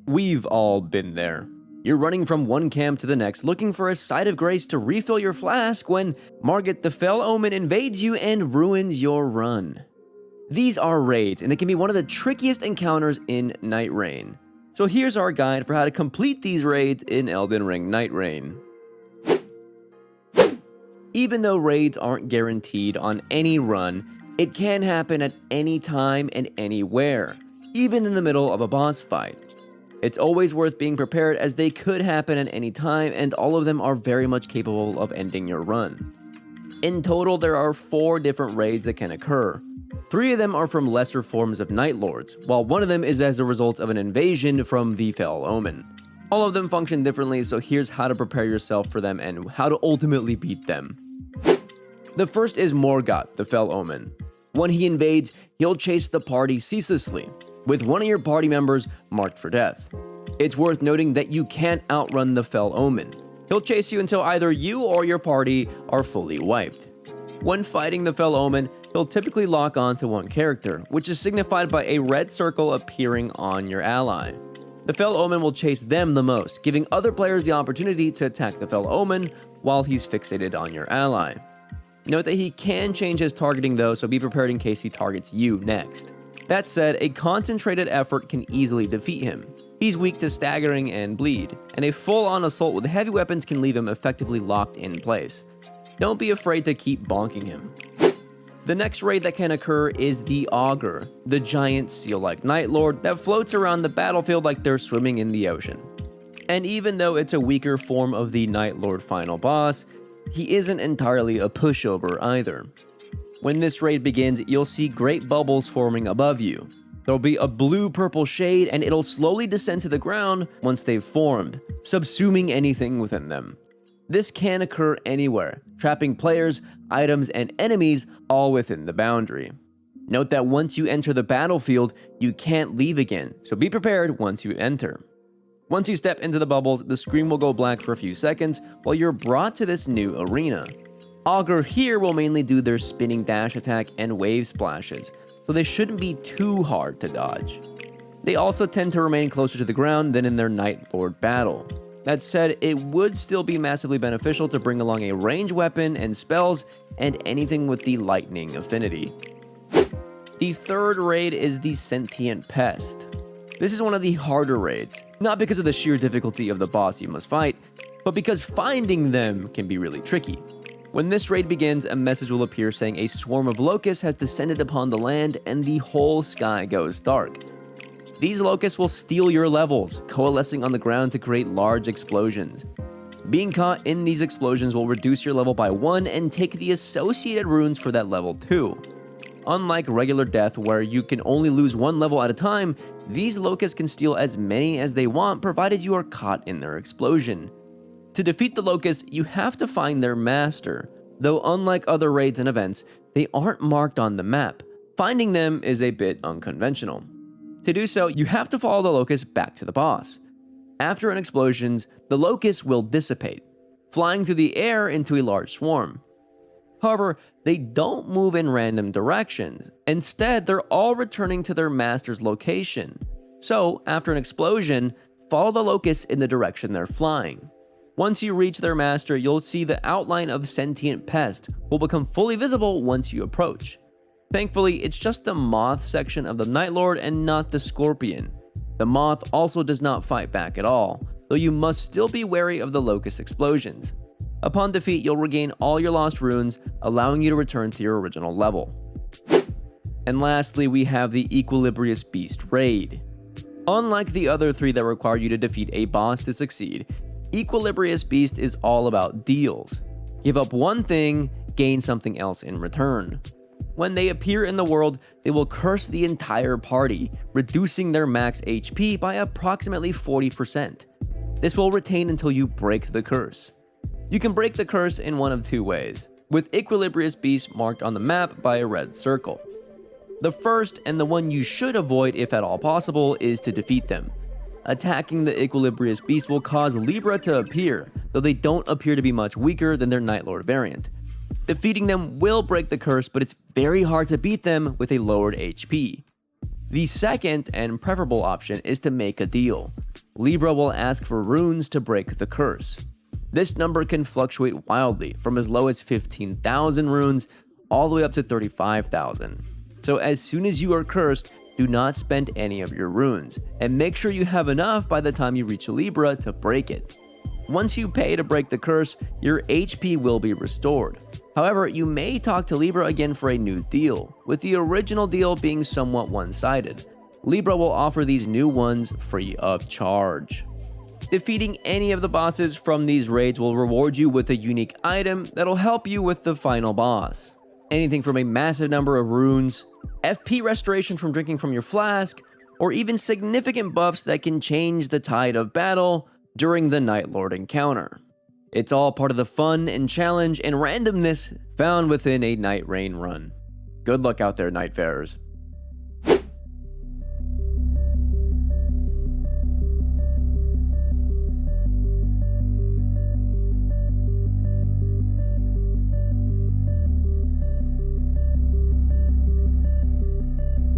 We've all been there. You're running from one camp to the next looking for a site of grace to refill your flask when Morgot the Fell Omen invades you and ruins your run. These are raids, and they can be one of the trickiest encounters in Nightreign. So here's our guide for how to complete these raids in Elden Ring Nightreign. Even though raids aren't guaranteed on any run, it can happen at any time and anywhere, even in the middle of a boss fight. It's always worth being prepared as they could happen at any time, and all of them are very much capable of ending your run. In total, there are 4 different raids that can occur. 3 of them are from lesser forms of Night Lords, while one of them is as a result of an invasion from the Fell Omen. All of them function differently, so here's how to prepare yourself for them and how to ultimately beat them. The first is Morgot the Fell Omen. When he invades, he'll chase the party ceaselessly, with one of your party members marked for death. It's worth noting that you can't outrun the Fell Omen. He'll chase you until either you or your party are fully wiped. When fighting the Fell Omen, he'll typically lock on to one character, which is signified by a red circle appearing on your ally. The Fell Omen will chase them the most, giving other players the opportunity to attack the Fell Omen while he's fixated on your ally. Note that he can change his targeting though, so be prepared in case he targets you next. That said, a concentrated effort can easily defeat him. He's weak to staggering and bleed, and a full-on assault with heavy weapons can leave him effectively locked in place. Don't be afraid to keep bonking him. The next raid that can occur is the Augur, the giant seal-like Night Lord that floats around the battlefield like they're swimming in the ocean. And even though it's a weaker form of the Night Lord final boss, he isn't entirely a pushover either. When this raid begins, you'll see great bubbles forming above you. There'll be a blue-purple shade, and it'll slowly descend to the ground once they've formed, subsuming anything within them. This can occur anywhere, trapping players, items, and enemies all within the boundary. Note that once you enter the battlefield, you can't leave again, so be prepared once you enter. Once you step into the bubbles, the screen will go black for a few seconds while you're brought to this new arena. Augur here will mainly do their spinning dash attack and wave splashes, so they shouldn't be too hard to dodge. They also tend to remain closer to the ground than in their Night Lord battle. That said, it would still be massively beneficial to bring along a ranged weapon and spells and anything with the lightning affinity. The third raid is the Sentient Pest. This is one of the harder raids, not because of the sheer difficulty of the boss you must fight, but because finding them can be really tricky. When this raid begins, a message will appear saying a swarm of locusts has descended upon the land and the whole sky goes dark. These locusts will steal your levels, coalescing on the ground to create large explosions. Being caught in these explosions will reduce your level by 1 and take the associated runes for that level too. Unlike regular death where you can only lose 1 level at a time, these locusts can steal as many as they want provided you are caught in their explosion. To defeat the locusts, you have to find their master, though unlike other raids and events, they aren't marked on the map. Finding them is a bit unconventional. To do so, you have to follow the locusts back to the boss. After an explosion, the locusts will dissipate, flying through the air into a large swarm. However, they don't move in random directions. Instead, they're all returning to their master's location. So, after an explosion, follow the locusts in the direction they're flying. Once you reach their master, you'll see the outline of sentient pest will become fully visible once you approach. Thankfully, it's just the moth section of the Night Lord and not the scorpion. The moth also does not fight back at all, though you must still be wary of the locust explosions. Upon defeat, you'll regain all your lost runes, allowing you to return to your original level. And lastly, we have the Equilibrious Beast raid. Unlike the other 3 that require you to defeat a boss to succeed, Equilibrious Beast is all about deals. Give up one thing, gain something else in return. When they appear in the world, they will curse the entire party, reducing their max HP by approximately 40%. This will retain until you break the curse. You can break the curse in one of 2 ways, with Equilibrious Beasts marked on the map by a red circle. The first, and the one you should avoid if at all possible, is to defeat them. Attacking the Equilibrious Beast will cause Libra to appear, though they don't appear to be much weaker than their Night Lord variant. Defeating them will break the curse, but it's very hard to beat them with a lowered HP. The second and preferable option is to make a deal. Libra will ask for runes to break the curse. This number can fluctuate wildly from as low as 15,000 runes all the way up to 35,000. So as soon as you are cursed, do not spend any of your runes, and make sure you have enough by the time you reach Libra to break it. Once you pay to break the curse, your HP will be restored. However, you may talk to Libra again for a new deal, with the original deal being somewhat one-sided. Libra will offer these new ones free of charge. Defeating any of the bosses from these raids will reward you with a unique item that'll help you with the final boss. Anything from a massive number of runes, FP restoration from drinking from your flask, or even significant buffs that can change the tide of battle during the Night Lord encounter. It's all part of the fun and challenge and randomness found within a Nightreign run. Good luck out there, Nightfarers.